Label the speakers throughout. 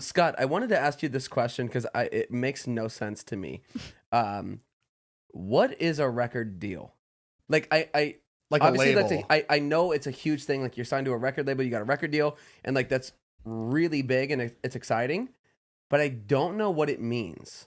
Speaker 1: Scott, I wanted to ask you this question because it makes no sense to me. What is a record deal? Like
Speaker 2: Like
Speaker 1: obviously
Speaker 2: a label.
Speaker 1: I know it's a huge thing. Like you're signed to a record label, you got a record deal, and like that's really big and it's exciting. But I don't know what it means.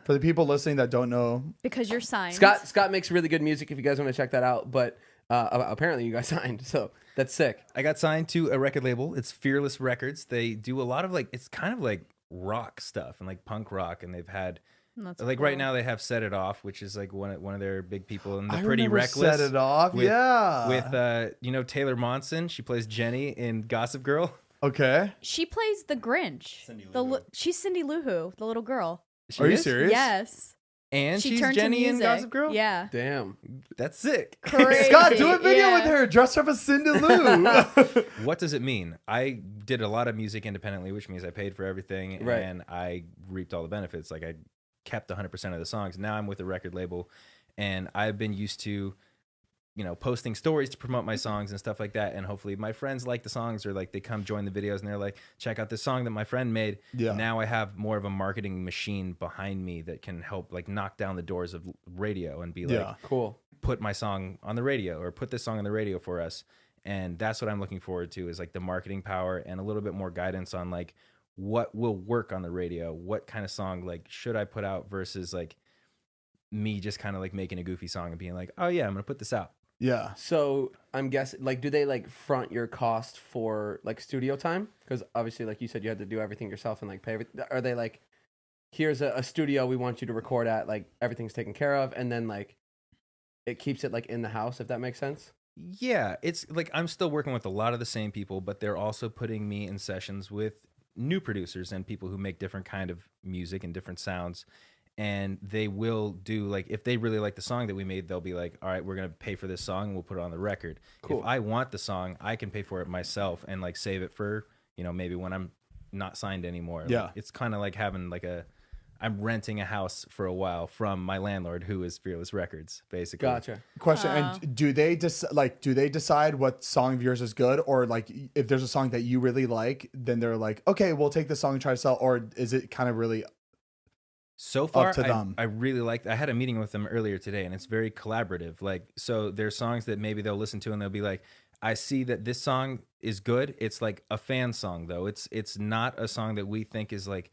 Speaker 2: For the people listening that don't know,
Speaker 3: Because you're signed.
Speaker 1: Scott makes really good music. If you guys want to check that out, but apparently you guys signed, so that's sick.
Speaker 4: I got signed to a record label. It's Fearless Records. They do a lot of like, it's kind of like rock stuff and like punk rock, and they've had
Speaker 3: That's
Speaker 4: like
Speaker 3: cool.
Speaker 4: right now they have Set It Off, which is like one of their big people, and the
Speaker 2: I
Speaker 4: Pretty
Speaker 2: remember
Speaker 4: Reckless.
Speaker 2: Set It Off,
Speaker 4: with,
Speaker 2: yeah.
Speaker 4: With you know, Taylor Monson. She plays Jenny in Gossip Girl.
Speaker 2: Okay.
Speaker 3: She plays the Grinch.
Speaker 4: Cindy Lou Who.
Speaker 3: She's Cindy Lou Who, the little girl.
Speaker 2: Are you
Speaker 4: is?
Speaker 2: serious?
Speaker 3: Yes.
Speaker 4: And
Speaker 3: She
Speaker 4: she's
Speaker 3: turned to
Speaker 4: Jenny in
Speaker 3: music.
Speaker 4: Gossip Girl.
Speaker 3: Yeah.
Speaker 1: Damn.
Speaker 4: That's sick.
Speaker 3: Crazy.
Speaker 2: Scott, do a video
Speaker 3: Yeah.
Speaker 2: with her. Dress her up as Cindy Lou.
Speaker 4: What does it mean? I did a lot of music independently, which means I paid for everything,
Speaker 1: Right.
Speaker 4: and I reaped all the benefits. Like I kept 100% of the songs. Now I'm with a record label, and I've been used to, you know, posting stories to promote my songs and stuff like that. And hopefully my friends like the songs, or like they come join the videos and they're like, check out this song that my friend made.
Speaker 2: Yeah.
Speaker 4: Now I have more of a marketing machine behind me that can help like knock down the doors of radio and be like,
Speaker 2: Yeah.
Speaker 1: Cool.
Speaker 4: put my song on the radio, or put this song on the radio for us. And that's what I'm looking forward to, is like the marketing power and a little bit more guidance on like what will work on the radio, what kind of song like should I put out, versus like me just kind of like making a goofy song and being like, oh yeah, I'm gonna put this out.
Speaker 2: Yeah.
Speaker 1: So I'm guessing, like, do they like front your cost for like studio time? Because obviously, like you said, you had to do everything yourself and like pay everything. Are they like, here's a studio we want you to record at, like everything's taken care of, and then like it keeps it like in the house, if that makes sense?
Speaker 4: Yeah, it's like I'm still working with a lot of the same people, but they're also putting me in sessions with new producers and people who make different kind of music and different sounds. And they will do, like, if they really like the song that we made, they'll be like, all right, we're going to pay for this song and we'll put it on the record.
Speaker 1: Cool.
Speaker 4: If I want the song, I can pay for it myself and like save it for, you know, maybe when I'm not signed anymore.
Speaker 2: Yeah.
Speaker 4: Like, it's kind of like having like I'm renting a house for a while from my landlord, who is Fearless Records, basically.
Speaker 1: Gotcha.
Speaker 2: Question: And do they decide what song of yours is good, or like if there's a song that you really like, then they're like, okay, we'll take this song and try to sell, or is it kind of really
Speaker 4: So far,
Speaker 2: to them?
Speaker 4: I really like. I had a meeting with them earlier today, and it's very collaborative. Like, so there's songs that maybe they'll listen to, and they'll be like, "I see that this song is good. It's like a fan song, though. It's not a song that we think is like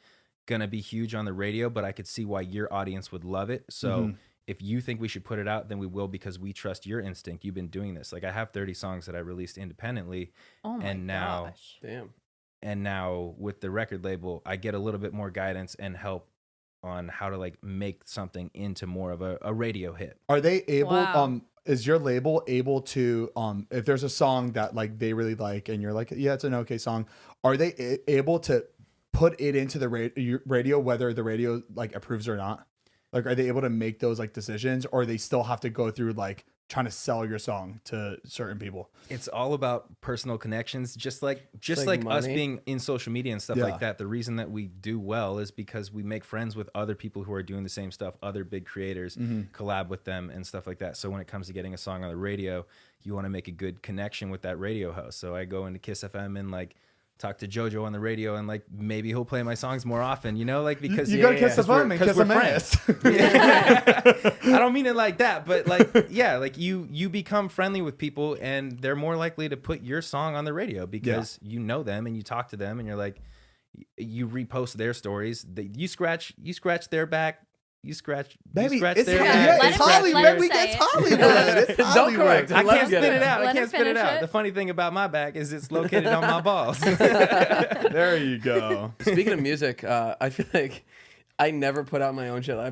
Speaker 4: gonna be huge on the radio, but I could see why your audience would love it. So if you think we should put it out, then we will, because we trust your instinct. You've been doing this. Like, I have 30 songs that I released independently,
Speaker 3: Oh my
Speaker 4: and now
Speaker 3: gosh.
Speaker 1: Damn.
Speaker 4: and now with the record label, I get a little bit more guidance and help on how to like make something into more of a radio hit.
Speaker 2: Are they able?
Speaker 3: Wow.
Speaker 2: Is your label able to? If there's a song that like they really like, and you're like, yeah, it's an okay song, are they able to put it into the radio, whether the radio like approves or not? Like, are they able to make those like decisions, or they still have to go through like trying to sell your song to certain people?
Speaker 4: It's all about personal connections, just like
Speaker 1: like
Speaker 4: us
Speaker 1: money.
Speaker 4: being in social media and stuff
Speaker 2: Yeah.
Speaker 4: like that. The reason that we do well is because we make friends with other people who are doing the same stuff, other big creators, collab with them and stuff like that. So when it comes to getting a song on the radio, you want to make a good connection with that radio host. So I go into Kiss FM and like talk to JoJo on the radio, and like maybe he'll play my songs more often, you know, like because
Speaker 2: You gotta kiss the phone and kiss
Speaker 4: we're
Speaker 2: a ass.
Speaker 4: I don't mean it like that, but like, yeah, like you become friendly with people, and they're more likely to put your song on the radio because you know them and you talk to them, and you're like, you repost their stories. You scratch their back. You scratch
Speaker 2: Baby,
Speaker 4: their
Speaker 2: it's
Speaker 4: back.
Speaker 2: Hollywood. We
Speaker 3: say
Speaker 2: get
Speaker 3: it.
Speaker 2: Hollywood. It's
Speaker 1: Don't
Speaker 2: Hollywood.
Speaker 1: correct it.
Speaker 4: I
Speaker 1: Let
Speaker 4: can't
Speaker 1: him get
Speaker 4: spit it
Speaker 1: it.
Speaker 4: out. I
Speaker 3: Let
Speaker 4: can't
Speaker 3: him
Speaker 4: spit it
Speaker 3: finish
Speaker 4: out.
Speaker 3: it.
Speaker 4: The funny thing about my back is it's located on my balls.
Speaker 2: There you go.
Speaker 1: Speaking of music, I feel like I never put out my own shit. I've